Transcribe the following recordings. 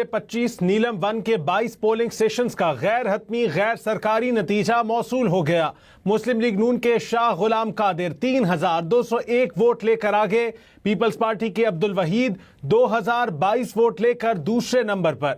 25 नीलम one के 22 polling stations का गैर हतमी गैर सरकारी नतीजा मौसूल हो गया। मुस्लिम लीग नून के शाह गुलाम कादिर 3201 वोट लेकर आगे, पीपल्स पार्टी के अब्दुल वहीद 2022 वोट लेकर दूसरे नंबर पर।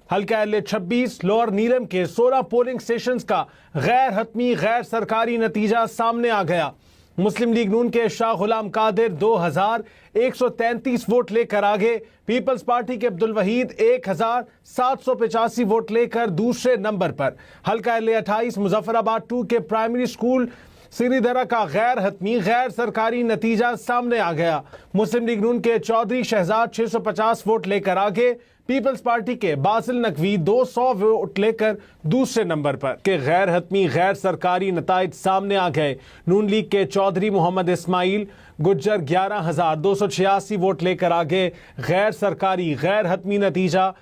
हल्का एल 26 लोअर नीलम के 16 पोलिंग स्टेशंस का गैर हतमी गैर सरकारी नतीजा सामने आ गया। मुस्लिम लीग नून के शाह गुलाम कादिर 2133 वोट लेकर आगे, पीपल्स पार्टी के अब्दुल वहीद 1785 वोट लेकर दूसरे नंबर पर। हल्का एल 28 मुजफ्फराबाद 2 के प्राइमरी स्कूल सिरीधरा का गैर हतमी गैर सरकारी नतीजा सामने आ गया। मुस्लिम लीग नून के चौधरी शहजाद 650 वोट लेकर आगे, पीपल्स पार्टी के बासिल नकवी 200 वोट लेकर दूसरे नंबर पर। के गैर हतमी गैर सरकारी नताइज सामने आ गए। नून लीग के चौधरी मोहम्मद इस्माइल गुज्जर 11286 वोट लेकर आगे, गैर सरकारी गैर हतमी नतीजा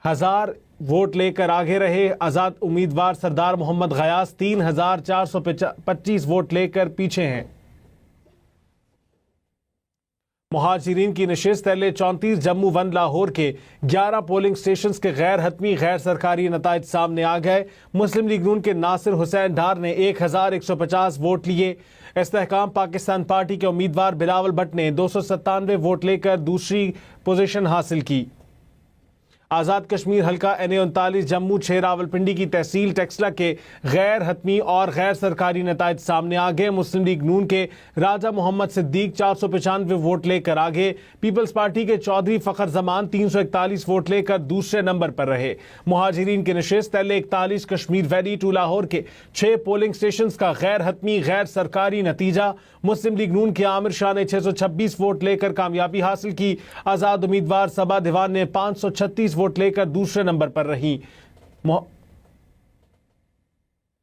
1000 वोट लेकर आगे रहे। आज़ाद उम्मीदवार सरदार मोहम्मद गयास 3425 वोट लेकर पीछे हैं। मुहाजिरीन की नशिस्त एल 34 जम्मू वन लाहौर के 11 पोलिंग स्टेशंस के गैर हतमी गैर सरकारी नताइज सामने आ गए। मुस्लिम लीग नून के नासिर हुसैन डार ने 1150 वोट लिए। इस्तेहकाम पाकिस्तान पार्टी के उम्मीदवार बिलावल भट्ट ने 297 वोट लेकर दूसरी पोजीशन हासिल की। आज़ाद कश्मीर हल्का NA 39 जम्मू 6 रावलपिंडी की तहसील टेक्सला के गैर हतमी और गैर सरकारी नताइज सामने आ गए। मुस्लिम लीग नून के राजा मोहम्मद सिद्दीक 495 वोट लेकर आगे, पीपल्स पार्टी के चौधरी फ़खर जमान 341 वोट लेकर दूसरे नंबर पर रहे। मुहाजिरीन की नशिस्त एल 41 कश्मीर वैली 2 लाहौर के 6 पोलिंग स्टेशंस का गैर हतमी गैर सरकारी नतीजा, मुस्लिम लीग नून के आमिर शाह ने 626 वोट लेकर कामयाबी हासिल की। आज़ाद उम्मीदवार सबा दीवान ने 536 वोट लेकर दूसरे नंबर पर रही।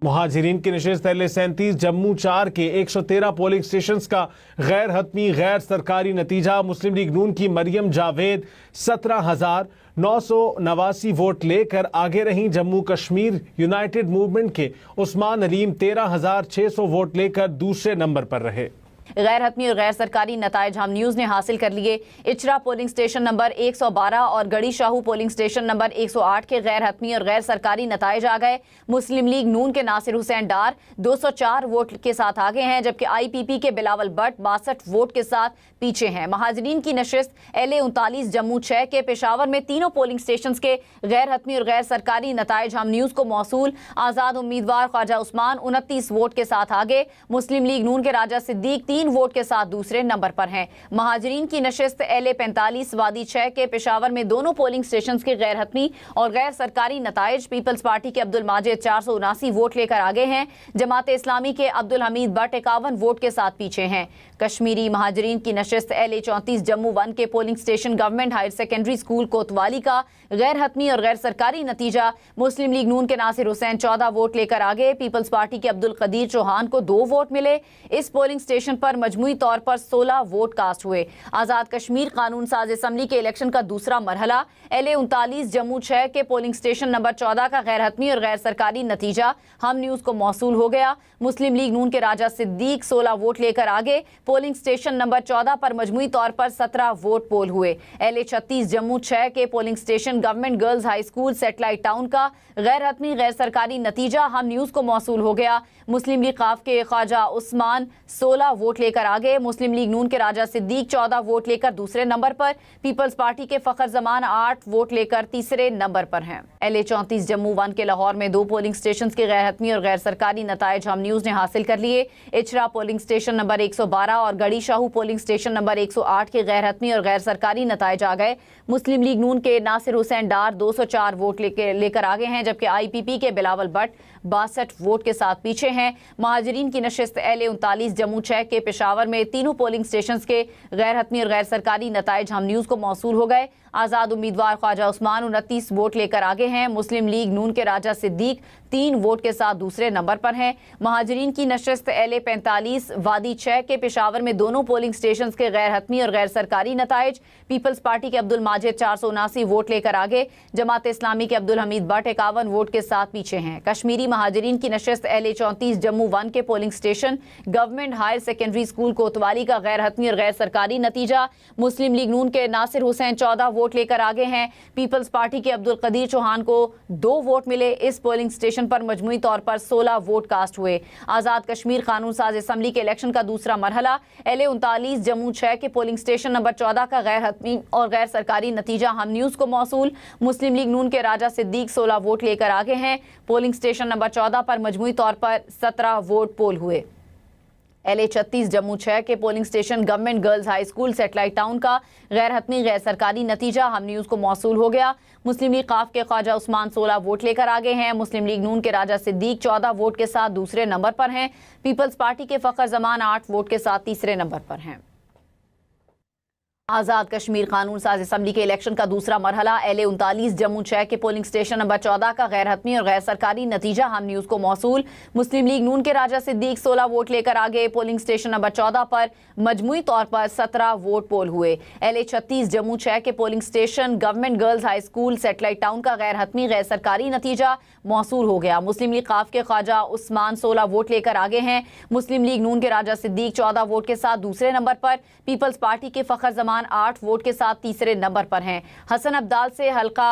मुहाजिरीन की नशिस्त एल 37 जम्मू 4 के 113 पोलिंग स्टेशंस का गैर हतमी गैर सरकारी नतीजा, मुस्लिम लीग नून की मरियम जावेद 17,989 वोट लेकर आगे रहीं। जम्मू कश्मीर यूनाइटेड मूवमेंट के उस्मान अलीम 13,600 वोट लेकर दूसरे नंबर पर रहे। गैर हतमी और गैर सरकारी नताइज हम न्यूज़ ने हासिल कर लिए। इचरा पोलिंग स्टेशन नंबर 112 और गढ़ी शाहू पोलिंग स्टेशन नंबर 108 के गैर हतमी और गैर सरकारी नताइज आ गए। मुस्लिम लीग नून के नासिर हुसैन डार 204 वोट के साथ आगे हैं, जबकि IPP के बिलावल भट्ट 62 वोट के साथ पीछे हैं। महाजरीन की नशिस्त LA 39 जम्मू 6 के पेशावर में तीनों पोलिंग स्टेशन के गैर हतमी और गैर सरकारी नताइज हम न्यूज़ को मौसूल। आज़ाद उम्मीदवार ख्वाजा उस्मान 29 वोट के साथ आगे, मुस्लिम लीग नून के राजा सिद्दीक 3 वोट के साथ दूसरे नंबर पर हैं। महाजरीन की नशिस्त LA 45 वादी 6 के पेशावर में दोनों पोलिंग स्टेशन के गैर हतमी और गैर सरकारी नताइज, पीपल्स पार्टी के अब्दुल माजिद 479 वोट लेकर आगे हैं, जमात इस्लामी के अब्दुल हमीद भट्ट 51 वोट के साथ पीछे हैं। कश्मीरी महाजरीन की नशिस्त LA 34 जम्मू 1 के polling station government higher secondary school Kotwali का गैर हतमी और गैर सरकारी नतीजा, मुस्लिम लीग नून के नासिर हुसैन 14 वोट लेकर आगे, पीपल्स पार्टी के अब्दुल कदीर चौहान को 2 वोट मिले। इस पोलिंग स्टेशन पर मजमूई तौर पर 16 वोट कास्ट हुए। आज़ाद कश्मीर कानून साज असम्बली के इलेक्शन का दूसरा मरहला LA 39 जम्मू 6 के पोलिंग स्टेशन नंबर 14 का गैर हतमी और गैर सरकारी नतीजा हम न्यूज़ को मौसूल हो गया। मुस्लिम लीग नून के राजा सिद्दीक 16 वोट लेकर आगे, पोलिंग स्टेशन नंबर 14 पर मजमूई तौर पर 17 वोट पोल हुए। LA 36 जम्मू 6 के polling station government girls high school satellite town का गैर हतमी गैर सरकारी नतीजा हम न्यूज़ को मौसूल हो गया। मुस्लिम लीग काफ के ख्वाजा उस्मान 16 वोट लेकर आगे, मुस्लिम लीग नून के राजा सिद्दीक 14 वोट लेकर दूसरे नंबर पर, पीपल्स पार्टी के फ़खर जमान 8 वोट लेकर तीसरे नंबर पर हैं। LA 34 जम्मू 1 के लाहौर में 2 पोलिंग स्टेशन के गैर हतमी और गैर सरकारी नताइज हम न्यूज़ ने हासिल कर लिए। इचरा पोलिंग स्टेशन नंबर 112 और गढ़ी शाहू पोलिंग स्टेशन नंबर 108 के गैर हतमी और गैर सरकारी नताइज आ गए। मुस्लिम लीग नून के नासिर हुसैन डार 204 वोट लेकर आगे हैं, जबकि IPP के बिलावल भट्ट 62 वोट के साथ पीछे हैं। महाजरीन की नशिस्त LA 39 जम्मू 6 के पेशावर में तीनों पोलिंग स्टेशन के गैर हतमी और गैर सरकारी नताइज हम न्यूज़ को मौसूल हो गए। आज़ाद उम्मीदवार ख्वाजा उस्मान 29 वोट लेकर आगे हैं, मुस्लिम लीग नून के राजा सिद्दीक 3 वोट के साथ दूसरे नंबर पर हैं। महाजरीन की नशिस्त LA 45 वादी 6 के पेशावर में दोनों पोलिंग स्टेशन के गैर हतमी और गैर सरकारी नताइज, पीपल्स पार्टी के अब्दुल माजिद 479 वोट लेकर आगे, जमात इस्लामी के अब्दुल हमीद भट्ट 51 वोट के साथ पीछे हैं। कश्मीरी महाजरीन की नशिस्त LA 34 जम्मू 1 के polling station government higher secondary school Kotwali का गैर हतमी और गैर सरकारी नतीजा, मुस्लिम लीग नून के नासिर हुसैन 14 वोट लेकर आगे हैं। पीपल्स पार्टी के अब्दुल कदीर चौहान को 2 वोट मिले। इस पोलिंग स्टेशन पर मजमूई तौर पर 16 वोट कास्ट हुए। आज़ाद कश्मीर कानून साज असम्बली के इलेक्शन का दूसरा मरहला LA-39 जम्मू 6 के पोलिंग स्टेशन नंबर 14 का गैर हतमी और गैर सरकारी नतीजा हम न्यूज़ को मौसूल। मुस्लिम लीग नून के राजा सिद्दीक 16 वोट लेकर आगे हैं। पोलिंग स्टेशन नंबर 14 पर मजमूई तौर पर 17 वोट पोल हुए। LA-36 जम्मू 6 के polling station government girls high school satellite town का गैर हतमी गैर सरकारी नतीजा हम न्यूज़ को मौसूल हो गया। मुस्लिम लीग काफ के ख्वाजा उस्मान 16 वोट लेकर आगे हैं। मुस्लिम लीग नून के राजा सिद्दीक 14 वोट के साथ दूसरे नंबर पर हैं। पीपल्स पार्टी के फ़खर जमान 8 वोट के साथ तीसरे नंबर पर हैं। आज़ाद कश्मीर कानून साज असम्बली के इलेक्शन का दूसरा मरहला LA-39 जम्मू 6 के पोलिंग स्टेशन नंबर 14 का गैर हतमी और गैर सरकारी नतीजा हम न्यूज़ को मौसूल। मुस्लिम लीग नून के राजा सिद्दीक 16 वोट लेकर आगे। पोलिंग स्टेशन नंबर 14 पर मजमूई तौर पर 17 वोट पोल हुए। LA-36 जम्मू 6 के polling station government girls high school satellite town का गैर हतमी गैर सरकारी नतीजा मौसूल हो गया। मुस्लिम लीग काफ के ख्वाजा उस्मान 16 वोट लेकर आगे हैं। मुस्लिम लीग नून के राजा सिद्दीक 14 वोट के साथ दूसरे नंबर पर। पीपल्स पार्टी के फ़खर जमान 8 वोट के साथ तीसरे नंबर पर हैं। हसन अब्दाल से हल्का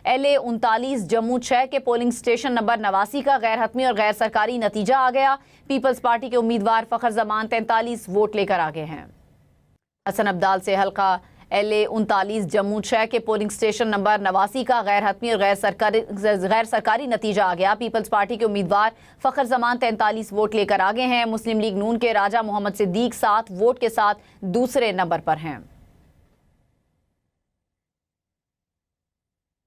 LA-39 जम्मू 6 के पोलिंग स्टेशन नंबर 89 का गैर हतमी और गैर सरकारी नतीजा आ गया। पीपल्स पार्टी के उम्मीदवार फ़खर जमान 43 वोट लेकर आगे हैं। हसन अब्दाल से हल्का LA-39 जम्मू 6 के पोलिंग स्टेशन नंबर 89 का गैर हतमी और गैर सरकारी नतीजा आ गया। पीपल्स पार्टी के उम्मीदवार फ़खर जमान 43 वोट लेकर आगे हैं। मुस्लिम लीग नून के राजा मोहम्मद सिद्दीक 7 वोट के साथ दूसरे नंबर पर हैं।